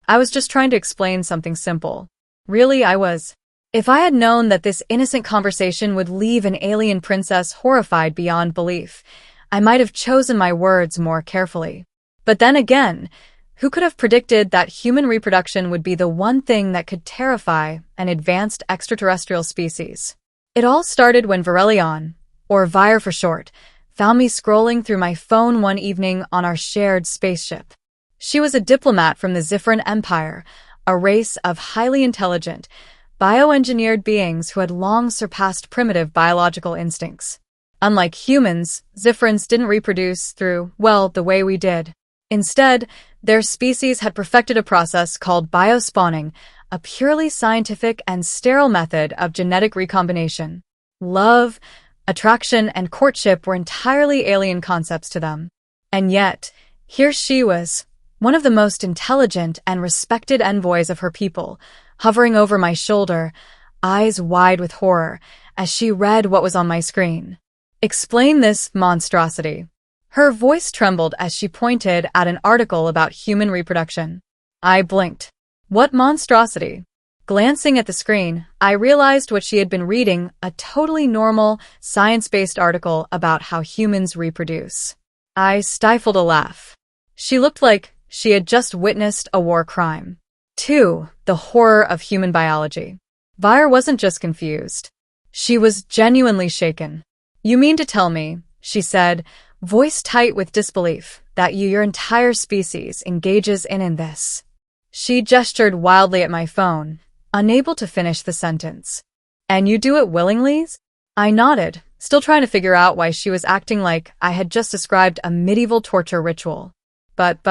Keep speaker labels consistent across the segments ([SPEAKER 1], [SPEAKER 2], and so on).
[SPEAKER 1] I was just trying to explain something simple. Really, I was. If I had known that this innocent conversation would leave an alien princess horrified beyond belief, I might have chosen my words more carefully. But then again, who could have predicted that human reproduction would be the one thing that could terrify an advanced extraterrestrial species? It all started when Varelion, or Vire for short, found me scrolling through my phone one evening on our shared spaceship. She was a diplomat from the Zifran Empire, a race of highly intelligent, bioengineered beings who had long surpassed primitive biological instincts. Unlike humans, Zifrans didn't reproduce through, well, the way we did. Instead, their species had perfected a process called biospawning, a purely scientific and sterile method of genetic recombination. Love, attraction, and courtship were entirely alien concepts to them. And yet, here she was, one of the most intelligent and respected envoys of her people, hovering over my shoulder, eyes wide with horror, as she read what was on my screen. "Explain this monstrosity." Her voice trembled as she pointed at an article about human reproduction. I blinked. What monstrosity? Glancing at the screen, I realized what she had been reading, a totally normal, science-based article about how humans reproduce. I stifled a laugh. She looked like she had just witnessed a war crime. 2. The horror of human biology. Vire wasn't just confused. She was genuinely shaken. "You mean to tell me," she said, voice tight with disbelief, "that your entire species engages in this?" She gestured wildly at my phone, unable to finish the sentence. "And you do it willingly?" I nodded, still trying to figure out why she was acting like I had just described a medieval torture ritual. But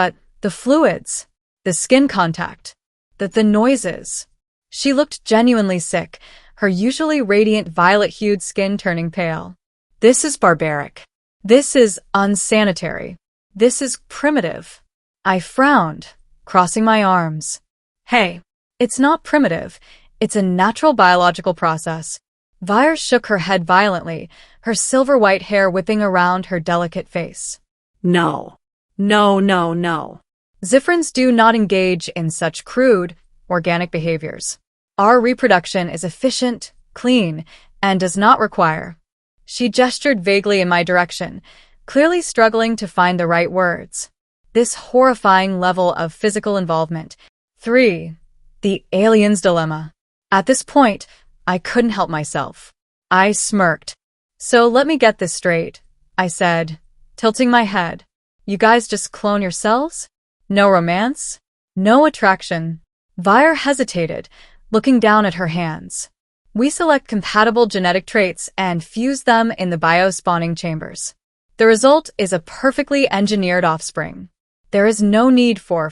[SPEAKER 1] the fluids, the skin contact, the noises. She looked genuinely sick, her usually radiant violet-hued skin turning pale. "This is barbaric. This is unsanitary. This is primitive." I frowned, crossing my arms. "Hey, it's not primitive. It's a natural biological process." Vire shook her head violently, her silver-white hair whipping around her delicate face. "No. No, no, no. Zifrans do not engage in such crude, organic behaviors. Our reproduction is efficient, clean, and does not require." She gestured vaguely in my direction, clearly struggling to find the right words. This horrifying level of physical involvement. 3. The alien's dilemma. At this point, I couldn't help myself. I smirked. "So let me get this straight," I said, tilting my head. "You guys just clone yourselves? No romance? No attraction?" Vire hesitated, looking down at her hands. "We select compatible genetic traits and fuse them in the biospawning chambers. The result is a perfectly engineered offspring. There is no need for..."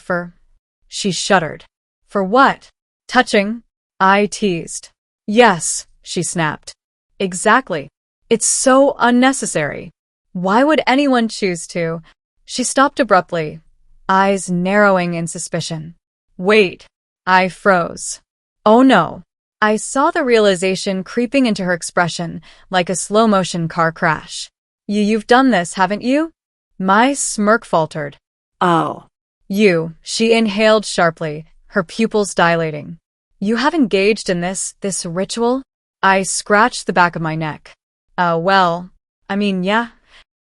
[SPEAKER 1] She shuddered. "For what? Touching?" I teased. "Yes," she snapped. "Exactly. It's so unnecessary. Why would anyone choose to?" She stopped abruptly, eyes narrowing in suspicion. "Wait." I froze. "Oh no." I saw the realization creeping into her expression like a slow-motion car crash. You've done this, haven't you?" My smirk faltered. "Oh. You," she inhaled sharply, her pupils dilating. "You have engaged in this ritual?" I scratched the back of my neck. Well, I mean, yeah."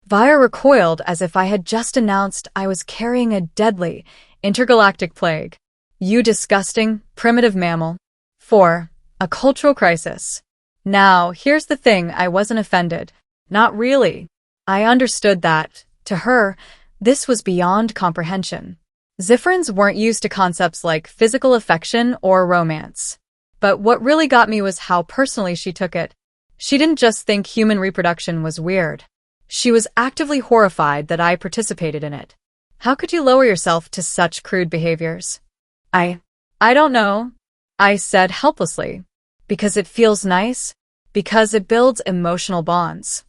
[SPEAKER 1] Vire recoiled as if I had just announced I was carrying a deadly, intergalactic plague. "You disgusting, primitive mammal." 4. A cultural crisis. Now, here's the thing, I wasn't offended. Not really. I understood that, to her, this was beyond comprehension. Zifrans weren't used to concepts like physical affection or romance. But what really got me was how personally she took it. She didn't just think human reproduction was weird. She was actively horrified that I participated in it. How could you lower yourself to such crude behaviors? I don't know," I said helplessly. "Because it feels nice? Because it builds emotional bonds."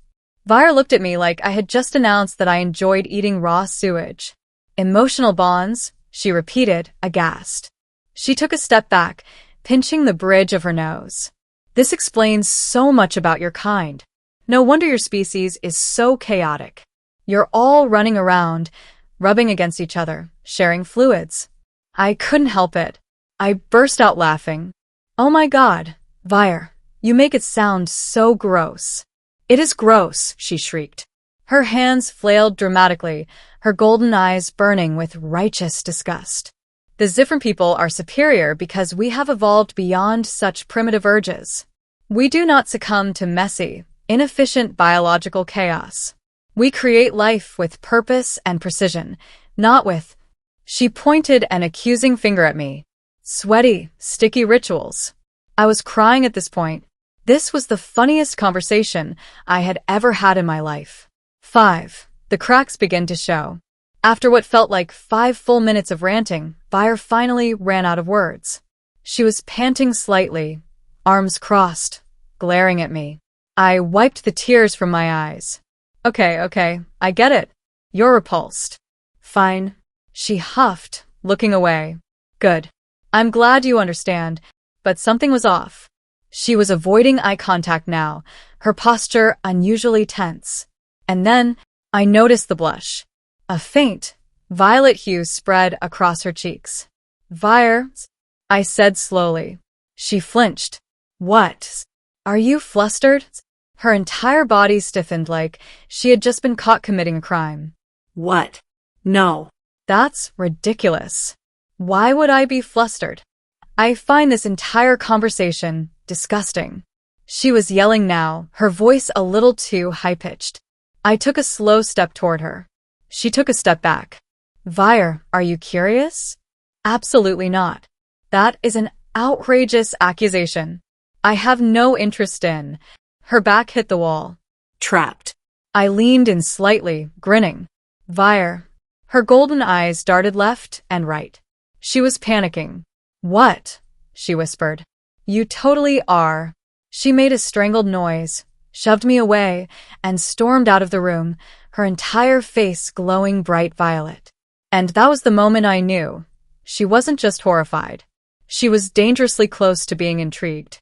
[SPEAKER 1] Vire looked at me like I had just announced that I enjoyed eating raw sewage. "Emotional bonds," she repeated, aghast. She took a step back, pinching the bridge of her nose. "This explains so much about your kind. No wonder your species is so chaotic. You're all running around, rubbing against each other, sharing fluids." I couldn't help it. I burst out laughing. Oh my god, Vire, you make it sound so gross. It is gross, she shrieked. Her hands flailed dramatically, her golden eyes burning with righteous disgust. The different people are superior because we have evolved beyond such primitive urges. We do not succumb to messy, inefficient biological chaos. We create life with purpose and precision, not with— She pointed an accusing finger at me. Sweaty, sticky rituals. I was crying at this point. This was the funniest conversation I had ever had in my life. 5. The cracks began to show. After what felt like 5 full minutes of ranting, Vire finally ran out of words. She was panting slightly, arms crossed, glaring at me. I wiped the tears from my eyes. Okay, I get it. You're repulsed. Fine. She huffed, looking away. Good. I'm glad you understand, but something was off. She was avoiding eye contact now, her posture unusually tense. And then, I noticed the blush. A faint, violet hue spread across her cheeks. Vire, I said slowly. She flinched. What? Are you flustered? Her entire body stiffened like she had just been caught committing a crime.
[SPEAKER 2] What? No.
[SPEAKER 1] That's ridiculous. Why would I be flustered? I find this entire conversation disgusting. She was yelling now, her voice a little too high-pitched. I took a slow step toward her. She took a step back. Vire, are you curious? Absolutely not. That is an outrageous accusation. I have no interest in. Her back hit the wall.
[SPEAKER 2] Trapped.
[SPEAKER 1] I leaned in slightly, grinning. Vire. Her golden eyes darted left and right. She was panicking. What? She whispered. You totally are. She made a strangled noise, shoved me away, and stormed out of the room, her entire face glowing bright violet. And that was the moment I knew. She wasn't just horrified. She was dangerously close to being intrigued.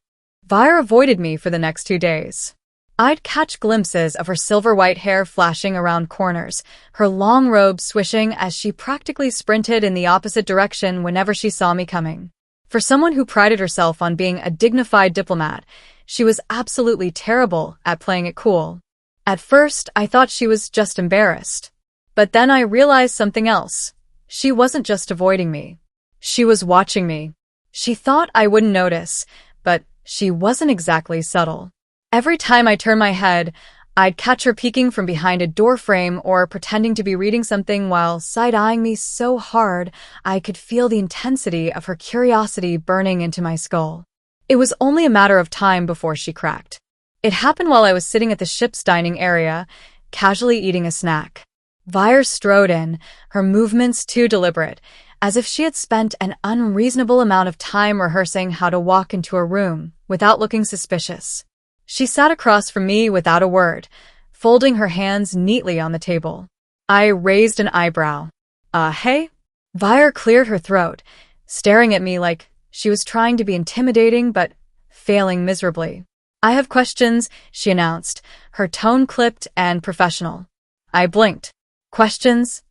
[SPEAKER 1] Vire avoided me for the next 2 days. I'd catch glimpses of her silver-white hair flashing around corners, her long robe swishing as she practically sprinted in the opposite direction whenever she saw me coming. For someone who prided herself on being a dignified diplomat, she was absolutely terrible at playing it cool. At first, I thought she was just embarrassed. But then I realized something else. She wasn't just avoiding me. She was watching me. She thought I wouldn't notice, but she wasn't exactly subtle. Every time I turned my head, I'd catch her peeking from behind a door frame or pretending to be reading something while side-eyeing me so hard I could feel the intensity of her curiosity burning into my skull. It was only a matter of time before she cracked. It happened while I was sitting at the ship's dining area, casually eating a snack. Vire strode in, her movements too deliberate, as if she had spent an unreasonable amount of time rehearsing how to walk into a room without looking suspicious. She sat across from me without a word, folding her hands neatly on the table. I raised an eyebrow. Hey? Vire cleared her throat, staring at me like she was trying to be intimidating but failing miserably. I have questions, she announced, her tone clipped and professional. I blinked. Questions?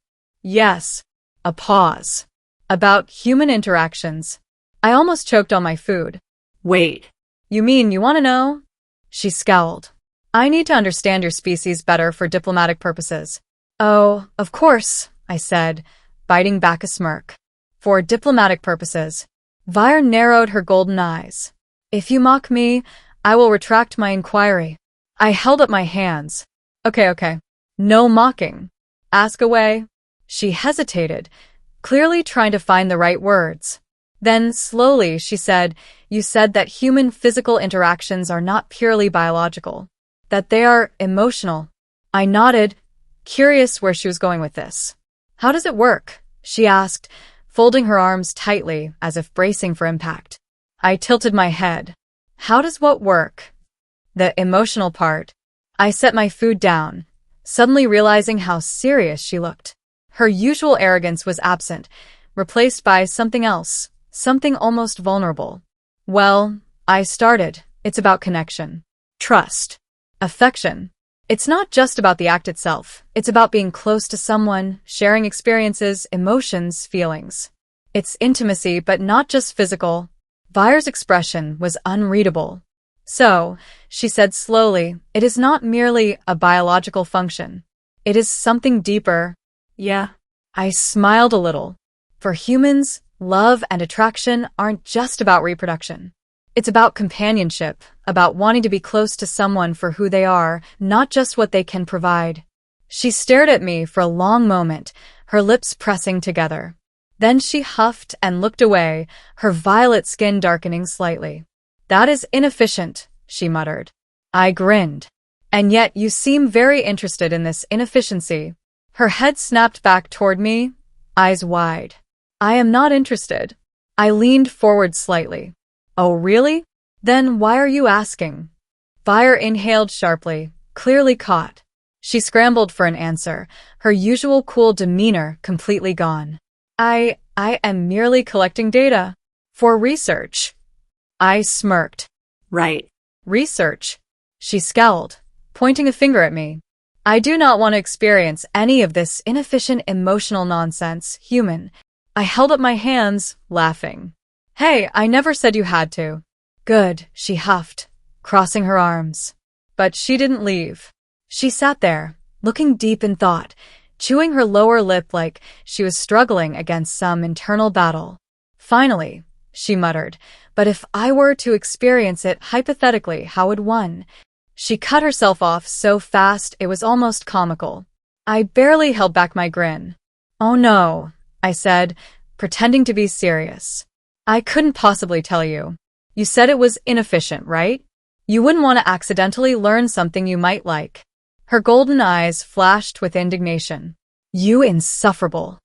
[SPEAKER 1] Yes. A pause. About human interactions. I almost choked on my food.
[SPEAKER 2] Wait.
[SPEAKER 1] You mean you want to know? She scowled. I need to understand your species better for diplomatic purposes. Oh, of course, I said, biting back a smirk. For diplomatic purposes. Vire narrowed her golden eyes. If you mock me, I will retract my inquiry. I held up my hands. Okay. No mocking. Ask away. She hesitated, clearly trying to find the right words. Then, slowly, she said, you said that human physical interactions are not purely biological, that they are emotional. I nodded, curious where she was going with this. How does it work? She asked, folding her arms tightly as if bracing for impact. I tilted my head. How does what work? The emotional part. I set my food down, suddenly realizing how serious she looked. Her usual arrogance was absent, replaced by something else. Something almost vulnerable. Well, I started. It's about connection. Trust. Affection. It's not just about the act itself. It's about being close to someone, sharing experiences, emotions, feelings. It's intimacy, but not just physical. Vire's expression was unreadable. So, she said slowly, it is not merely a biological function. It is something deeper.
[SPEAKER 2] Yeah.
[SPEAKER 1] I smiled a little. For humans, love and attraction aren't just about reproduction. It's about companionship, about wanting to be close to someone for who they are, not just what they can provide. She stared at me for a long moment, her lips pressing together. Then she huffed and looked away, her violet skin darkening slightly. That is inefficient, she muttered. I grinned. And yet you seem very interested in this inefficiency. Her head snapped back toward me, eyes wide. I am not interested. I leaned forward slightly. Oh, really? Then why are you asking? Vire inhaled sharply, clearly caught. She scrambled for an answer, her usual cool demeanor completely gone. I am merely collecting data. For research. I smirked.
[SPEAKER 2] Right.
[SPEAKER 1] Research. She scowled, pointing a finger at me. I do not want to experience any of this inefficient emotional nonsense, human. I held up my hands, laughing. Hey, I never said you had to. Good, she huffed, crossing her arms. But she didn't leave. She sat there, looking deep in thought, chewing her lower lip like she was struggling against some internal battle. Finally, she muttered, but if I were to experience it hypothetically, how would one? She cut herself off so fast it was almost comical. I barely held back my grin. Oh no, I said, pretending to be serious. I couldn't possibly tell you. You said it was inefficient, right? You wouldn't want to accidentally learn something you might like. Her golden eyes flashed with indignation. You insufferable.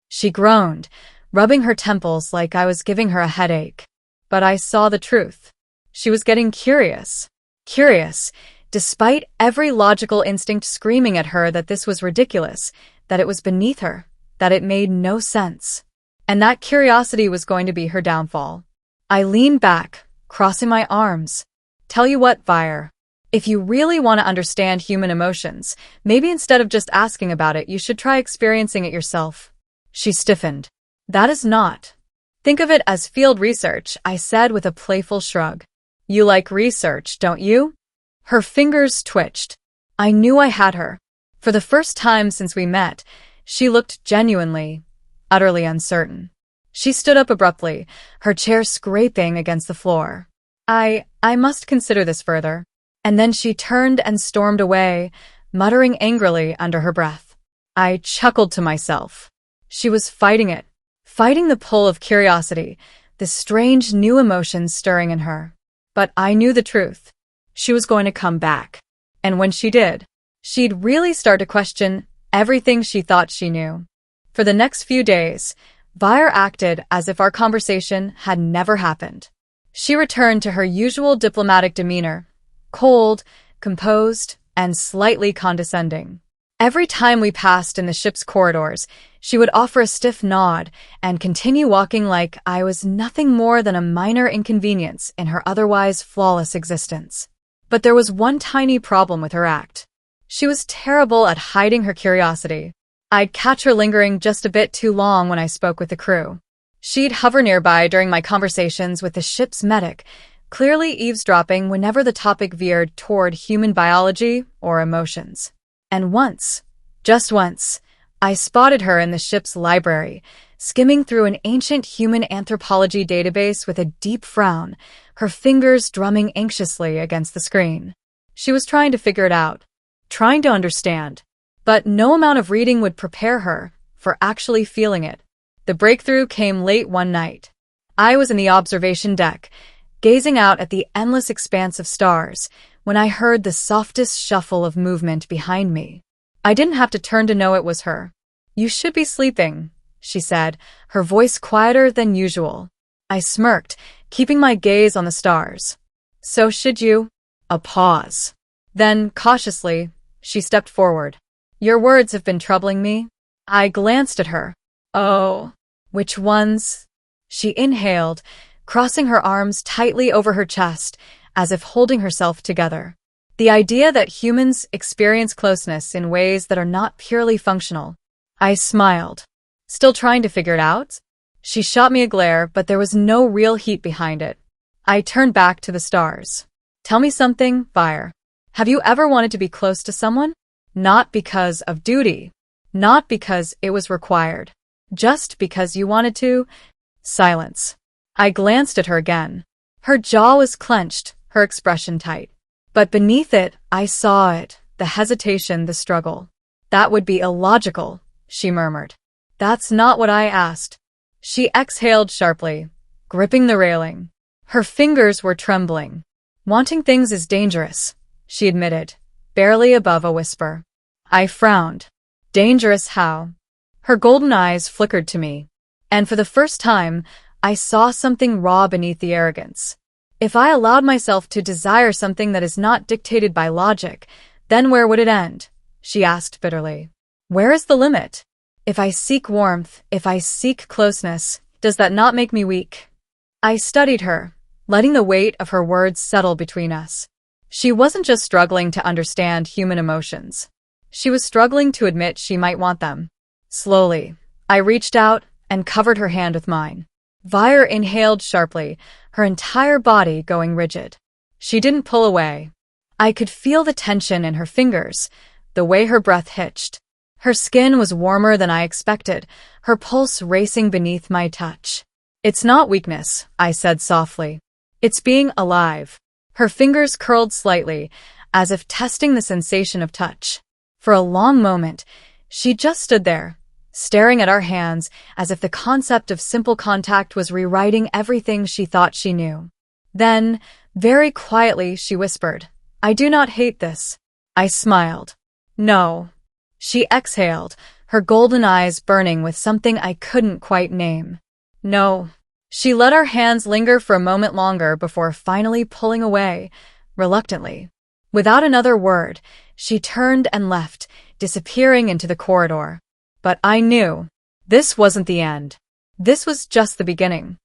[SPEAKER 1] She groaned, rubbing her temples like I was giving her a headache. But I saw the truth. She was getting curious. Curious, despite every logical instinct screaming at her that this was ridiculous, that it was beneath her, that it made no sense. And that curiosity was going to be her downfall. I leaned back, crossing my arms. Tell you what, Vire. If you really want to understand human emotions, maybe instead of just asking about it, you should try experiencing it yourself. She stiffened. That is not. Think of it as field research, I said with a playful shrug. You like research, don't you? Her fingers twitched. I knew I had her. For the first time since we met, she looked genuinely, utterly uncertain. She stood up abruptly, her chair scraping against the floor. I must consider this further. And then she turned and stormed away, muttering angrily under her breath. I chuckled to myself. She was fighting it, fighting the pull of curiosity, this strange new emotion stirring in her. But I knew the truth. She was going to come back. And when she did, she'd really start to question everything she thought she knew. For the next few days, Vire acted as if our conversation had never happened. She returned to her usual diplomatic demeanor, cold, composed, and slightly condescending. Every time we passed in the ship's corridors, she would offer a stiff nod and continue walking like I was nothing more than a minor inconvenience in her otherwise flawless existence. But there was one tiny problem with her act. She was terrible at hiding her curiosity. I'd catch her lingering just a bit too long when I spoke with the crew. She'd hover nearby during my conversations with the ship's medic, clearly eavesdropping whenever the topic veered toward human biology or emotions. And once, just once, I spotted her in the ship's library, skimming through an ancient human anthropology database with a deep frown, her fingers drumming anxiously against the screen. She was trying to figure it out, trying to understand. But no amount of reading would prepare her for actually feeling it. The breakthrough came late one night. I was in the observation deck, gazing out at the endless expanse of stars, when I heard the softest shuffle of movement behind me. I didn't have to turn to know it was her. You should be sleeping, she said, her voice quieter than usual. I smirked, keeping my gaze on the stars. So should you? A pause. Then, cautiously, she stepped forward. Your words have been troubling me. I glanced at her. Oh, which ones? She inhaled, crossing her arms tightly over her chest, as if holding herself together. The idea that humans experience closeness in ways that are not purely functional. I smiled. Still trying to figure it out? She shot me a glare, but there was no real heat behind it. I turned back to the stars. Tell me something, Fire. Have you ever wanted to be close to someone? Not because of duty. Not because it was required. Just because you wanted to? Silence. I glanced at her again. Her jaw was clenched, her expression tight. But beneath it, I saw it, the hesitation, the struggle. That would be illogical, she murmured. That's not what I asked. She exhaled sharply, gripping the railing. Her fingers were trembling. Wanting things is dangerous, she admitted, barely above a whisper. I frowned. Dangerous how? Her golden eyes flickered to me. And for the first time, I saw something raw beneath the arrogance. If I allowed myself to desire something that is not dictated by logic, then where would it end? She asked bitterly. Where is the limit? If I seek warmth, if I seek closeness, does that not make me weak? I studied her, letting the weight of her words settle between us. She wasn't just struggling to understand human emotions. She was struggling to admit she might want them. Slowly, I reached out and covered her hand with mine. Vire inhaled sharply, her entire body going rigid. She didn't pull away. I could feel the tension in her fingers, the way her breath hitched. Her skin was warmer than I expected, her pulse racing beneath my touch. It's not weakness, I said softly. It's being alive. Her fingers curled slightly, as if testing the sensation of touch. For a long moment, she just stood there, staring at our hands as if the concept of simple contact was rewriting everything she thought she knew. Then, very quietly, she whispered, I do not hate this. I smiled. No. She exhaled, her golden eyes burning with something I couldn't quite name. No. She let our hands linger for a moment longer before finally pulling away, reluctantly. Without another word, she turned and left, disappearing into the corridor. But I knew. This wasn't the end. This was just the beginning.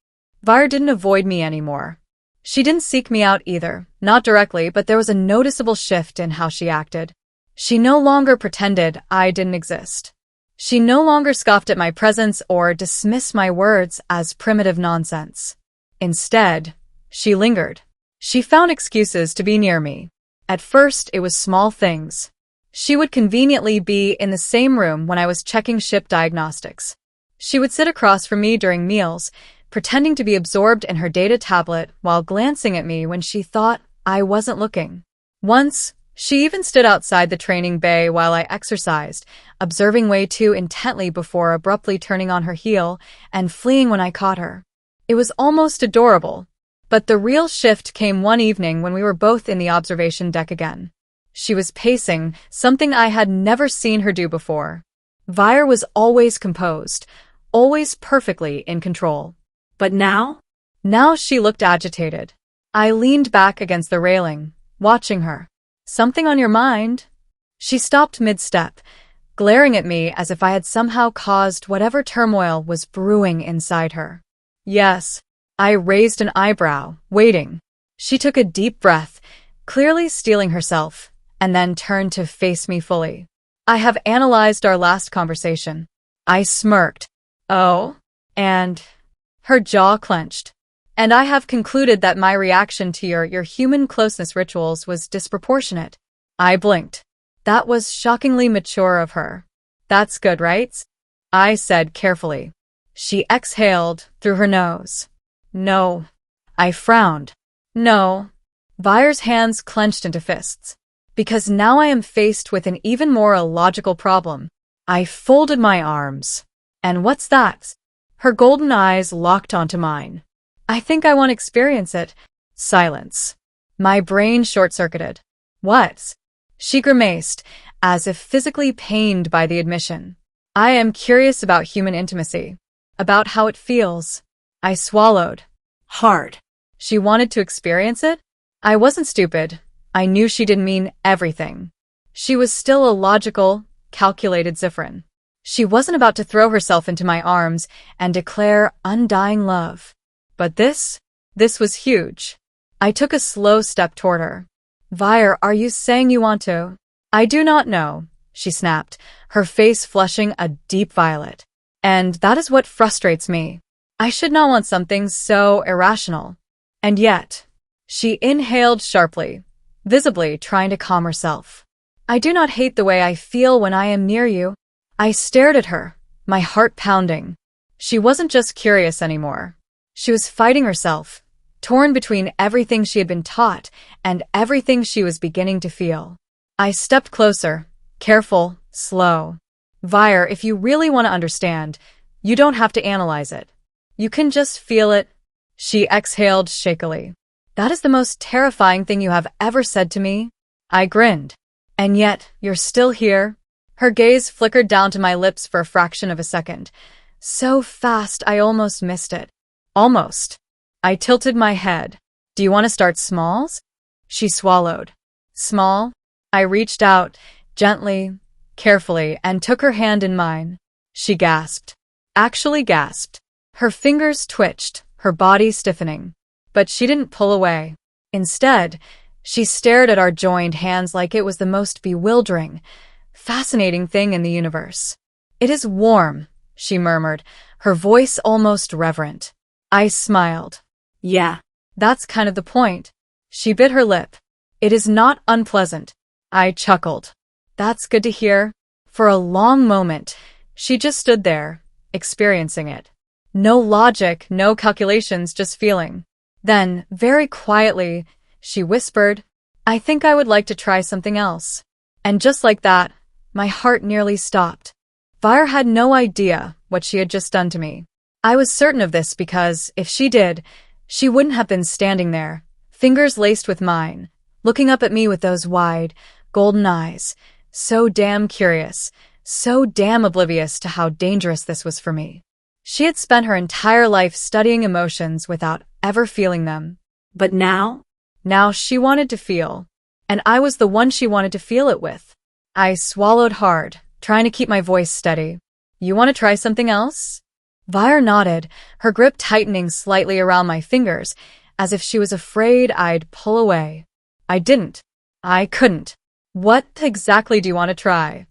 [SPEAKER 1] Var didn't avoid me anymore. She didn't seek me out either, not directly, but there was a noticeable shift in how she acted. She no longer pretended I didn't exist. She no longer scoffed at my presence or dismissed my words as primitive nonsense. Instead, she lingered. She found excuses to be near me. At first, it was small things. She would conveniently be in the same room when I was checking ship diagnostics. She would sit across from me during meals, pretending to be absorbed in her data tablet while glancing at me when she thought I wasn't looking. Once, she even stood outside the training bay while I exercised, observing way too intently before abruptly turning on her heel and fleeing when I caught her. It was almost adorable. But the real shift came one evening when we were both in the observation deck again. She was pacing, something I had never seen her do before. Vire was always composed, always perfectly in control.
[SPEAKER 2] But now?
[SPEAKER 1] Now she looked agitated. I leaned back against the railing, watching her. Something on your mind? She stopped mid-step, glaring at me as if I had somehow caused whatever turmoil was brewing inside her. Yes. I raised an eyebrow, waiting. She took a deep breath, clearly steeling herself, and then turned to face me fully. I have analyzed our last conversation. I smirked. Oh? And? Her jaw clenched. And I have concluded that my reaction to your human closeness rituals was disproportionate. I blinked. That was shockingly mature of her. That's good, right? I said carefully. She exhaled through her nose. No. I frowned. No. Vire's hands clenched into fists. Because now I am faced with an even more illogical problem. I folded my arms. And what's that? Her golden eyes locked onto mine. I think I want to experience it. Silence. My brain short-circuited. What? She grimaced, as if physically pained by the admission. I am curious about human intimacy. About how it feels. I swallowed.
[SPEAKER 2] Hard.
[SPEAKER 1] She wanted to experience it? I wasn't stupid. I knew she didn't mean everything. She was still a logical, calculated Zifrin. She wasn't about to throw herself into my arms and declare undying love. But this was huge. I took a slow step toward her. Vire, are you saying you want to? I do not know, she snapped, her face flushing a deep violet. And that is what frustrates me. I should not want something so irrational. And yet, she inhaled sharply, visibly trying to calm herself. I do not hate the way I feel when I am near you. I stared at her, my heart pounding. She wasn't just curious anymore. She was fighting herself, torn between everything she had been taught and everything she was beginning to feel. I stepped closer, careful, slow. Vire, if you really want to understand, you don't have to analyze it. You can just feel it. She exhaled shakily. That is the most terrifying thing you have ever said to me. I grinned. And yet, you're still here? Her gaze flickered down to my lips for a fraction of a second. So fast I almost missed it. Almost. I tilted my head. Do you want to start smalls? She swallowed. Small? I reached out, gently, carefully, and took her hand in mine. She gasped. Actually gasped. Her fingers twitched, her body stiffening. But she didn't pull away. Instead, she stared at our joined hands like it was the most bewildering, fascinating thing in the universe. It is warm, she murmured, her voice almost reverent. I smiled.
[SPEAKER 2] Yeah.
[SPEAKER 1] That's kind of the point. She bit her lip. It is not unpleasant. I chuckled. That's good to hear. For a long moment, she just stood there, experiencing it. No logic, no calculations, just feeling. Then, very quietly, she whispered, I think I would like to try something else. And just like that, my heart nearly stopped. Vire had no idea what she had just done to me. I was certain of this because, if she did, she wouldn't have been standing there, fingers laced with mine, looking up at me with those wide, golden eyes, so damn curious, so damn oblivious to how dangerous this was for me. She had spent her entire life studying emotions without ever feeling them.
[SPEAKER 2] But now?
[SPEAKER 1] Now she wanted to feel, and I was the one she wanted to feel it with. I swallowed hard, trying to keep my voice steady. You want to try something else? Vire nodded, her grip tightening slightly around my fingers, as if she was afraid I'd pull away. I didn't. I couldn't. What exactly do you want to try?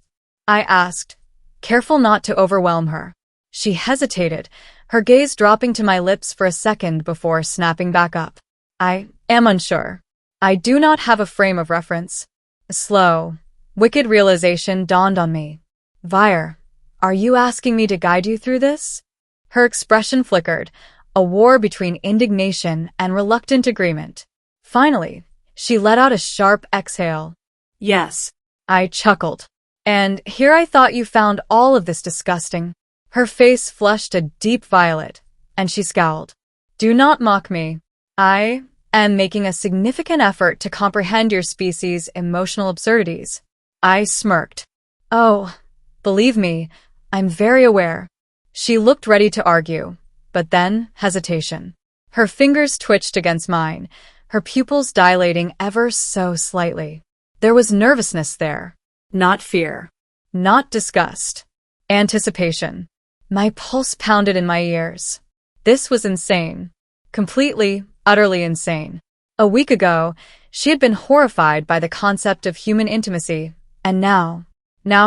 [SPEAKER 1] I asked, careful not to overwhelm her. She hesitated, her gaze dropping to my lips for a second before snapping back up. I am unsure. I do not have a frame of reference. A slow, wicked realization dawned on me. Vire, are you asking me to guide you through this? Her expression flickered, a war between indignation and reluctant agreement. Finally, she let out a sharp exhale.
[SPEAKER 2] Yes.
[SPEAKER 1] I chuckled. And here I thought you found all of this disgusting. Her face flushed a deep violet, and she scowled. Do not mock me. I am making a significant effort to comprehend your species' emotional absurdities. I smirked. Oh, believe me, I'm very aware. She looked ready to argue, but then hesitation. Her fingers twitched against mine, her pupils dilating ever so slightly. There was nervousness there.
[SPEAKER 2] Not fear.
[SPEAKER 1] Not disgust. Anticipation. My pulse pounded in my ears. This was insane. Completely, utterly insane. A week ago, she had been horrified by the concept of human intimacy, and now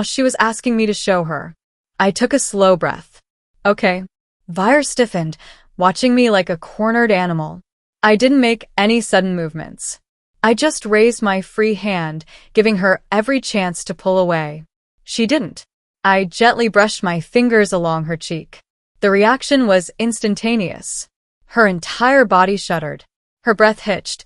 [SPEAKER 1] she was asking me to show her. I took a slow breath. Okay. Vire stiffened, watching me like a cornered animal. I didn't make any sudden movements. I just raised my free hand, giving her every chance to pull away. She didn't. I gently brushed my fingers along her cheek. The reaction was instantaneous. Her entire body shuddered. Her breath hitched,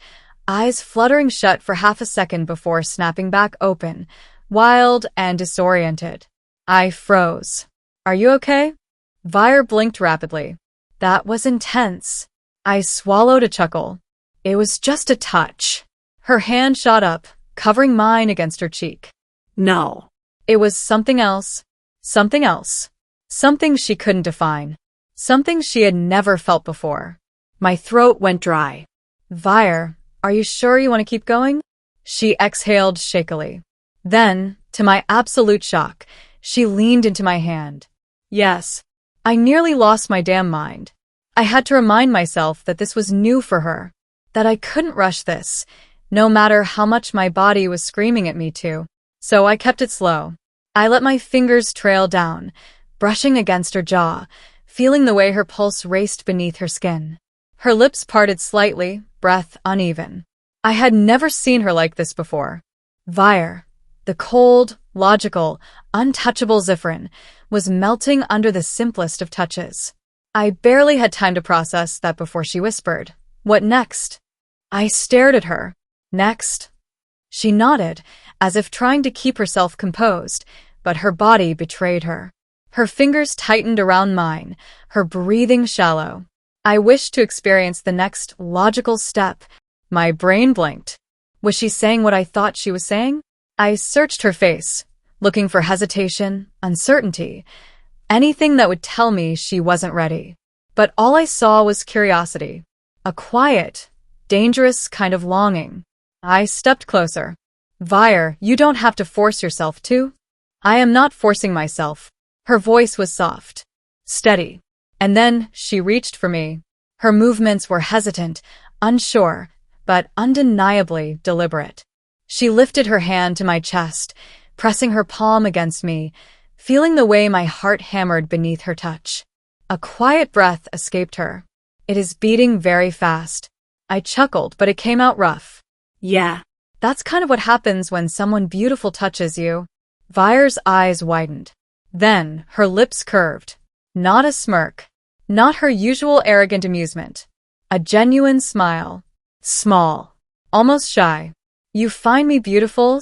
[SPEAKER 1] eyes fluttering shut for half a second before snapping back open, wild and disoriented. I froze. Are you okay? Vire blinked rapidly. That was intense. I swallowed a chuckle. It was just a touch. Her hand shot up, covering mine against her cheek.
[SPEAKER 2] No.
[SPEAKER 1] It was something else. Something else. Something she couldn't define. Something she had never felt before. My throat went dry. Vire, are you sure you want to keep going? She exhaled shakily. Then, to my absolute shock, she leaned into my hand. Yes. I nearly lost my damn mind. I had to remind myself that this was new for her, that I couldn't rush this, no matter how much my body was screaming at me to. So I kept it slow. I let my fingers trail down, brushing against her jaw, feeling the way her pulse raced beneath her skin. Her lips parted slightly, breath uneven. I had never seen her like this before. Vire, the cold, logical, untouchable Zifrin, was melting under the simplest of touches. I barely had time to process that before she whispered, "What next?" I stared at her. "Next?" She nodded, as if trying to keep herself composed, but her body betrayed her. Her fingers tightened around mine, her breathing shallow. I wished to experience the next logical step. My brain blinked. Was she saying what I thought she was saying? I searched her face, looking for hesitation, uncertainty, anything that would tell me she wasn't ready. But all I saw was curiosity, a quiet, dangerous kind of longing. I stepped closer. "Vire, you don't have to force yourself to." "I am not forcing myself." Her voice was soft, steady. And then she reached for me. Her movements were hesitant, unsure, but undeniably deliberate. She lifted her hand to my chest, pressing her palm against me, feeling the way my heart hammered beneath her touch. A quiet breath escaped her. "It is beating very fast." I chuckled, but it came out rough.
[SPEAKER 2] Yeah.
[SPEAKER 1] That's kind of what happens when someone beautiful touches you. Vire's eyes widened. Then her lips curved. Not a smirk. Not her usual arrogant amusement. A genuine smile. Small. Almost shy. "You find me beautiful?"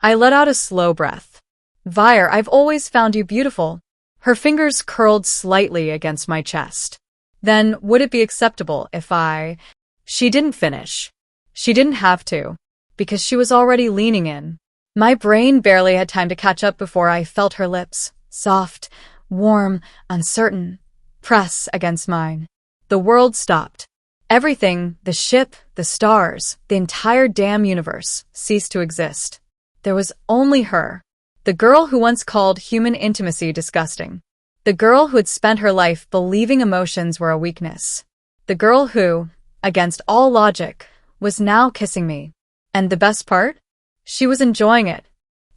[SPEAKER 1] I let out a slow breath. "Vire, I've always found you beautiful." Her fingers curled slightly against my chest. "Then would it be acceptable if I—" She didn't finish. She didn't have to, because she was already leaning in. My brain barely had time to catch up before I felt her lips, soft, warm, uncertain, press against mine. The world stopped. Everything, the ship, the stars, the entire damn universe, ceased to exist. There was only her. The girl who once called human intimacy disgusting. The girl who had spent her life believing emotions were a weakness. The girl who, against all logic, was now kissing me. And the best part? She was enjoying it.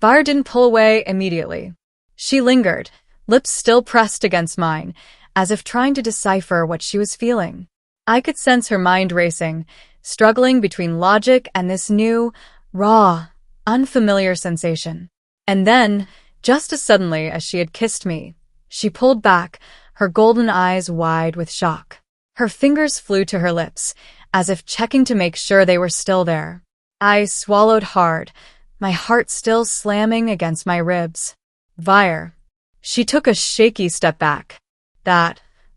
[SPEAKER 1] Vire didn't pull away immediately. She lingered, lips still pressed against mine, as if trying to decipher what she was feeling. I could sense her mind racing, struggling between logic and this new, raw, unfamiliar sensation. And then, just as suddenly as she had kissed me, she pulled back, her golden eyes wide with shock. Her fingers flew to her lips, as if checking to make sure they were still there. I swallowed hard, my heart still slamming against my ribs. "Vire." She took a shaky step back.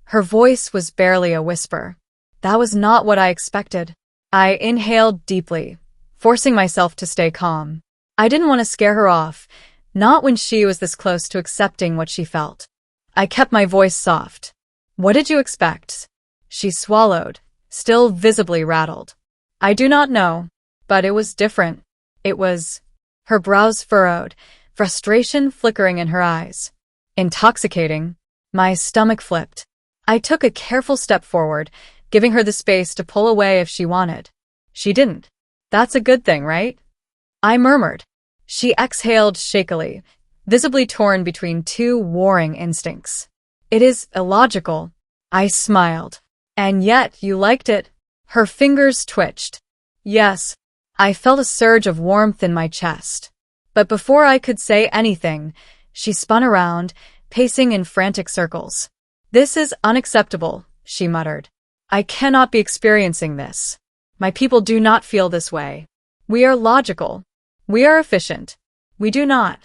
[SPEAKER 1] Her voice was barely a whisper. That was not what I expected. I inhaled deeply, forcing myself to stay calm. I didn't want to scare her off, not when she was this close to accepting what she felt. I kept my voice soft. "What did you expect?" She swallowed, still visibly rattled. "I do not know, but it was different. It was—" Her brows furrowed, frustration flickering in her eyes. "Intoxicating." My stomach flipped. I took a careful step forward, giving her the space to pull away if she wanted. She didn't. "That's a good thing, right?" I murmured. She exhaled shakily, visibly torn between two warring instincts. "It is illogical." I smiled. "And yet you liked it." Her fingers twitched. "Yes." I felt a surge of warmth in my chest. But before I could say anything, she spun around, pacing in frantic circles. "This is unacceptable," she muttered. "I cannot be experiencing this. My people do not feel this way. We are logical. We are efficient. We do not."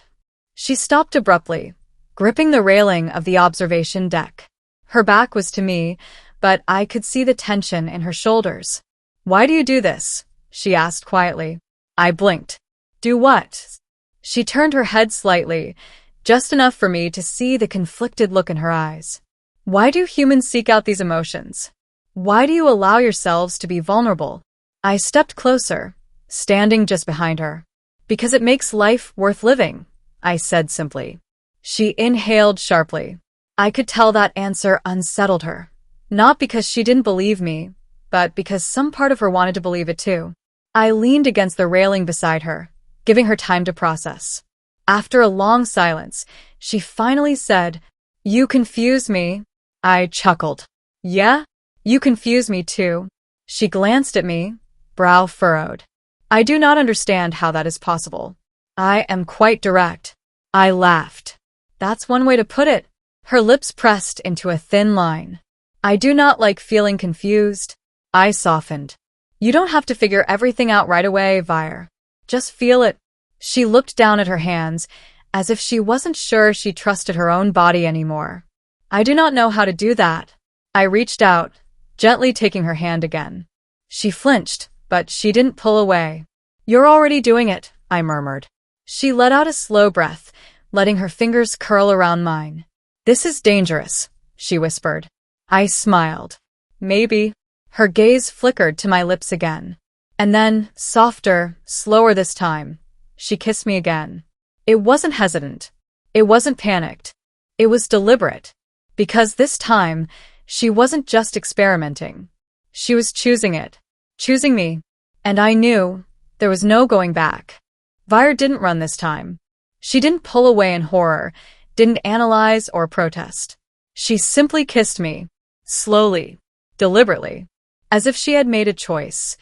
[SPEAKER 1] She stopped abruptly, gripping the railing of the observation deck. Her back was to me, but I could see the tension in her shoulders. "Why do you do this?" she asked quietly. I blinked. "Do what?" She turned her head slightly, just enough for me to see the conflicted look in her eyes. "Why do humans seek out these emotions? Why do you allow yourselves to be vulnerable?" I stepped closer, standing just behind her. "Because it makes life worth living," I said simply. She inhaled sharply. I could tell that answer unsettled her. Not because she didn't believe me, but because some part of her wanted to believe it too. I leaned against the railing beside her, giving her time to process. After a long silence, she finally said, "You confuse me." I chuckled. Yeah? You confuse me too. She glanced at me, brow furrowed. I do not understand how that is possible. I am quite direct. I laughed. That's one way to put it. Her lips pressed into a thin line. I do not like feeling confused. I softened. You don't have to figure everything out right away, Vire. Just feel it. She looked down at her hands, as if she wasn't sure she trusted her own body anymore. I do not know how to do that. I reached out, gently taking her hand again. She flinched, but she didn't pull away. You're already doing it, I murmured. She let out a slow breath, letting her fingers curl around mine. This is dangerous, she whispered. I smiled. Maybe. Her gaze flickered to my lips again. And then, softer, slower this time, she kissed me again. It wasn't hesitant. It wasn't panicked. It was deliberate. Because this time, she wasn't just experimenting. She was choosing it. Choosing me. And I knew there was no going back. Vire didn't run this time. She didn't pull away in horror, didn't analyze or protest. She simply kissed me. Slowly. Deliberately. As if she had made a choice.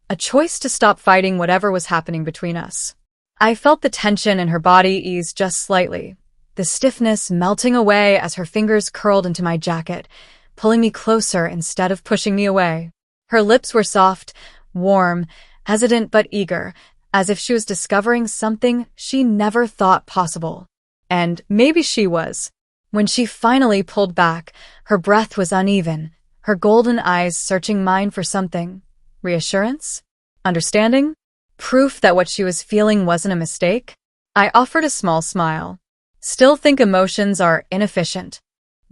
[SPEAKER 1] A choice to stop fighting whatever was happening between us. I felt the tension in her body ease just slightly, the stiffness melting away as her fingers curled into my jacket, pulling me closer instead of pushing me away. Her lips were soft, warm, hesitant but eager, as if she was discovering something she never thought possible. And maybe she was. When she finally pulled back, her breath was uneven, her golden eyes searching mine for something. Reassurance? Understanding? Proof that what she was feeling wasn't a mistake? I offered a small smile. Still think emotions are inefficient.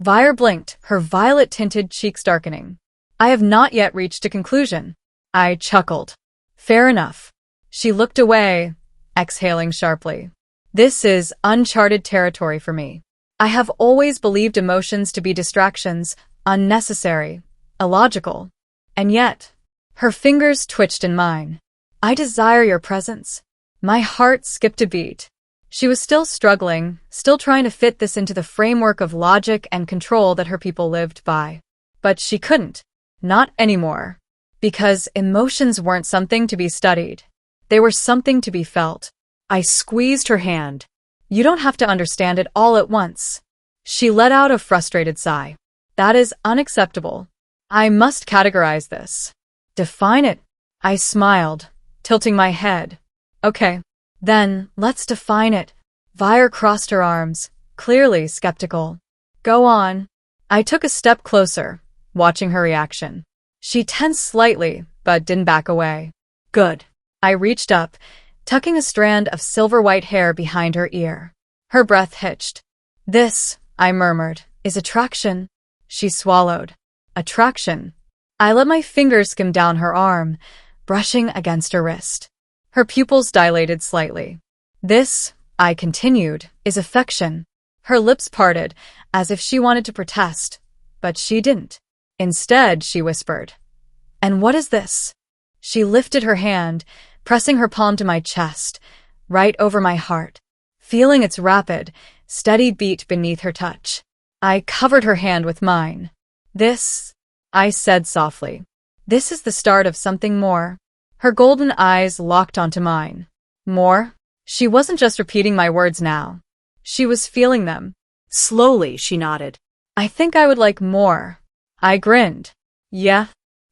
[SPEAKER 1] Vire blinked, her violet-tinted cheeks darkening. I have not yet reached a conclusion. I chuckled. Fair enough. She looked away, exhaling sharply. This is uncharted territory for me. I have always believed emotions to be distractions, unnecessary, illogical. And yet, her fingers twitched in mine. I desire your presence. My heart skipped a beat. She was still struggling, still trying to fit this into the framework of logic and control that her people lived by. But she couldn't. Not anymore. Because emotions weren't something to be studied. They were something to be felt. I squeezed her hand. You don't have to understand it all at once. She let out a frustrated sigh. That is unacceptable. I must categorize this. Define it. I smiled, tilting my head. Okay. Then, let's define it. Vire crossed her arms, clearly skeptical. Go on. I took a step closer, watching her reaction. She tensed slightly, but didn't back away. Good. I reached up, tucking a strand of silver-white hair behind her ear. Her breath hitched. This, I murmured, is attraction. She swallowed. Attraction. I let my fingers skim down her arm, brushing against her wrist. Her pupils dilated slightly. This, I continued, is affection. Her lips parted, as if she wanted to protest, but she didn't. Instead, she whispered, "And what is this?" She lifted her hand, pressing her palm to my chest, right over my heart, feeling its rapid, steady beat beneath her touch. I covered her hand with mine. This, I said softly, this is the start of something more. Her golden eyes locked onto mine. More? She wasn't just repeating my words now. She was feeling them.
[SPEAKER 2] Slowly, she nodded.
[SPEAKER 1] I think I would like more. I grinned. Yeah.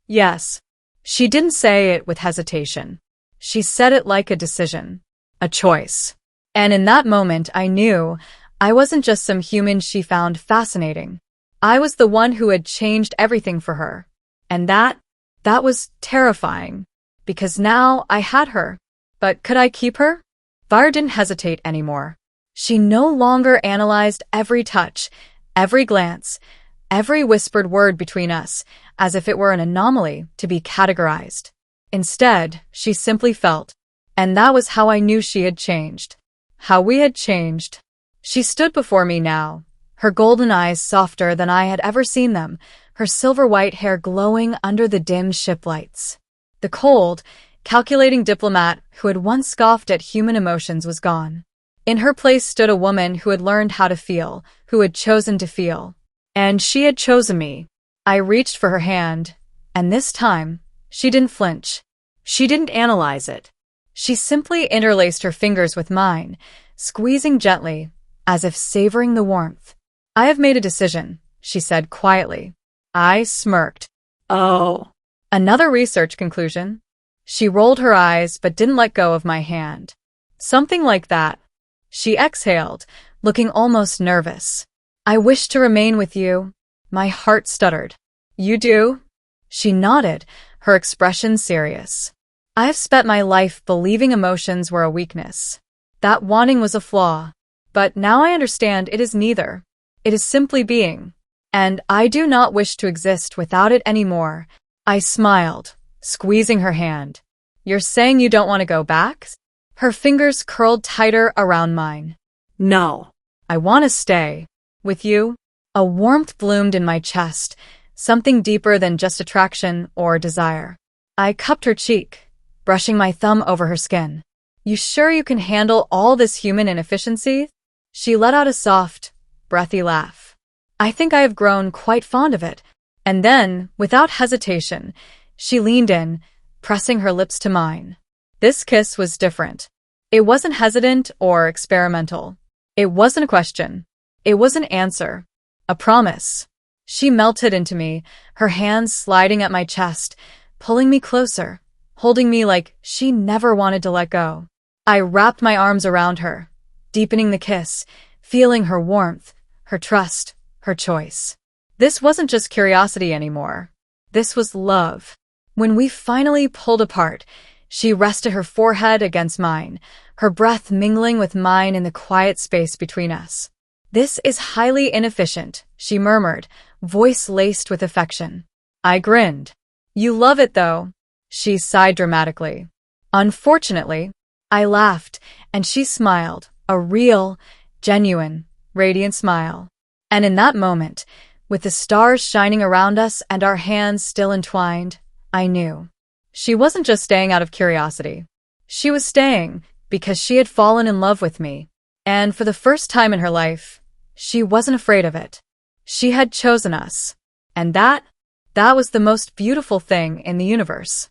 [SPEAKER 1] Yes. She didn't say it with hesitation. She said it like a decision. A choice. And in that moment, I knew I wasn't just some human she found fascinating. I was the one who had changed everything for her. And that was terrifying. Because now I had her. But could I keep her? Vire didn't hesitate anymore. She no longer analyzed every touch, every glance, every whispered word between us, as if it were an anomaly to be categorized. Instead, she simply felt. And that was how I knew she had changed. How we had changed. She stood before me now, her golden eyes softer than I had ever seen them, her silver-white hair glowing under the dim ship lights. The cold, calculating diplomat who had once scoffed at human emotions was gone. In her place stood a woman who had learned how to feel, who had chosen to feel. And she had chosen me. I reached for her hand, and this time, she didn't flinch.
[SPEAKER 2] She didn't analyze it.
[SPEAKER 1] She simply interlaced her fingers with mine, squeezing gently, as if savoring the warmth. I have made a decision, she said quietly. I smirked.
[SPEAKER 2] Oh.
[SPEAKER 1] Another research conclusion? She rolled her eyes but didn't let go of my hand. Something like that. She exhaled, looking almost nervous. I wish to remain with you. My heart stuttered. You do? She nodded, her expression serious. I have spent my life believing emotions were a weakness. That wanting was a flaw. But now I understand it is neither. It is simply being. And I do not wish to exist without it anymore. I smiled, squeezing her hand. You're saying you don't want to go back? Her fingers curled tighter around mine.
[SPEAKER 2] No.
[SPEAKER 1] I want to stay. With you? A warmth bloomed in my chest, something deeper than just attraction or desire. I cupped her cheek, brushing my thumb over her skin. You sure you can handle all this human inefficiency? She let out a soft, breathy laugh. I think I have grown quite fond of it. And then, without hesitation, she leaned in, pressing her lips to mine. This kiss was different. It wasn't hesitant or experimental. It wasn't a question. It was an answer. A promise. She melted into me, her hands sliding at my chest, pulling me closer, holding me like she never wanted to let go. I wrapped my arms around her, deepening the kiss, feeling her warmth, her trust, her choice. This wasn't just curiosity anymore. This was love. When we finally pulled apart, she rested her forehead against mine, her breath mingling with mine in the quiet space between us. This is highly inefficient, she murmured, voice laced with affection. I grinned. You love it, though. She sighed dramatically. Unfortunately, I laughed, and she smiled, a real, genuine, radiant smile. And in that moment, with the stars shining around us and our hands still entwined, I knew. She wasn't just staying out of curiosity. She was staying because she had fallen in love with me. And for the first time in her life, she wasn't afraid of it. She had chosen us. And that was the most beautiful thing in the universe.